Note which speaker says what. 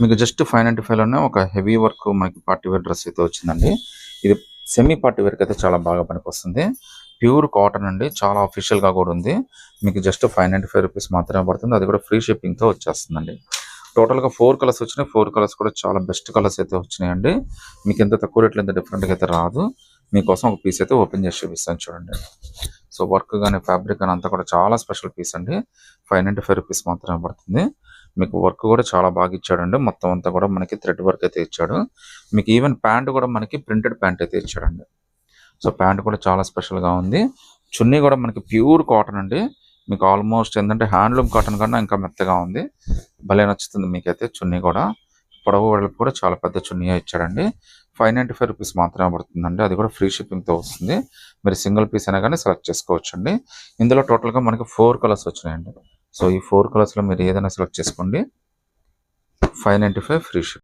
Speaker 1: మీకు జస్ట్ 595లోనే ఒక heavy work మనకి పార్టీ వేర్ డ్రెస్ అయితే వచ్చిందండి. ఇది సెమీ పార్టీ వేర్కి అయితే చాలా బాగా పనికొస్తుంది. ప్యూర్ కాటన్ అండి, చాలా అఫీషియల్గా కూడా ఉంది. మీకు జస్ట్ 595 రూపీస్ మాత్రమే పడుతుంది. అది కూడా ఫ్రీ షిప్పింగ్తో వచ్చేస్తుందండి. టోటల్గా 4 కలర్స్ వచ్చినాయి. 4 కలర్స్ కూడా చాలా బెస్ట్ కలర్స్ అయితే వచ్చినాయండి. మీకు ఎంత తక్కువ రేట్లో ఎంత డిఫరెంట్గా అయితే రాదు. మీకోసం ఒక పీస్ అయితే ఓపెన్ చేసి చూపిస్తాను చూడండి. సో వర్క్ కానీ ఫ్యాబ్రిక్ కానీ అంతా కూడా చాలా స్పెషల్ పీస్ అండి. 595 రూపీస్ మాత్రమే పడుతుంది. మీకు వర్క్ కూడా చాలా బాగా ఇచ్చాడండి. మొత్తం అంతా కూడా మనకి థ్రెడ్ వర్క్ అయితే ఇచ్చాడు. మీకు ఈవెన్ ప్యాంట్ కూడా మనకి ప్రింటెడ్ ప్యాంట్ అయితే ఇచ్చాడండి. సో ప్యాంట్ కూడా చాలా స్పెషల్గా ఉంది. చున్నీ కూడా మనకి ప్యూర్ కాటన్ అండి. మీకు ఆల్మోస్ట్ ఏంటంటే హ్యాండ్లూమ్ కాటన్ కన్నా ఇంకా మెత్తగా ఉంది. భలే నచ్చుతుంది మీకైతే. చున్నీ కూడా పొడవు వెడల్పు కూడా చాలా పెద్ద చున్నీ ఇచ్చాడండి. 595 రూపీస్ మాత్రమే పడుతుందండి. అది కూడా ఫ్రీ షిప్పింగ్తో వస్తుంది. మీరు సింగిల్ పీస్ అయినా కానీ సెలెక్ట్ చేసుకోవచ్చు అండి. ఇందులో టోటల్గా మనకి 4 కలర్స్ వచ్చినాయండి. సో ఈ 4 కలర్స్లో మీరు ఏదైనా సెలెక్ట్ చేసుకోండి. 595 ఫ్రీ షిప్.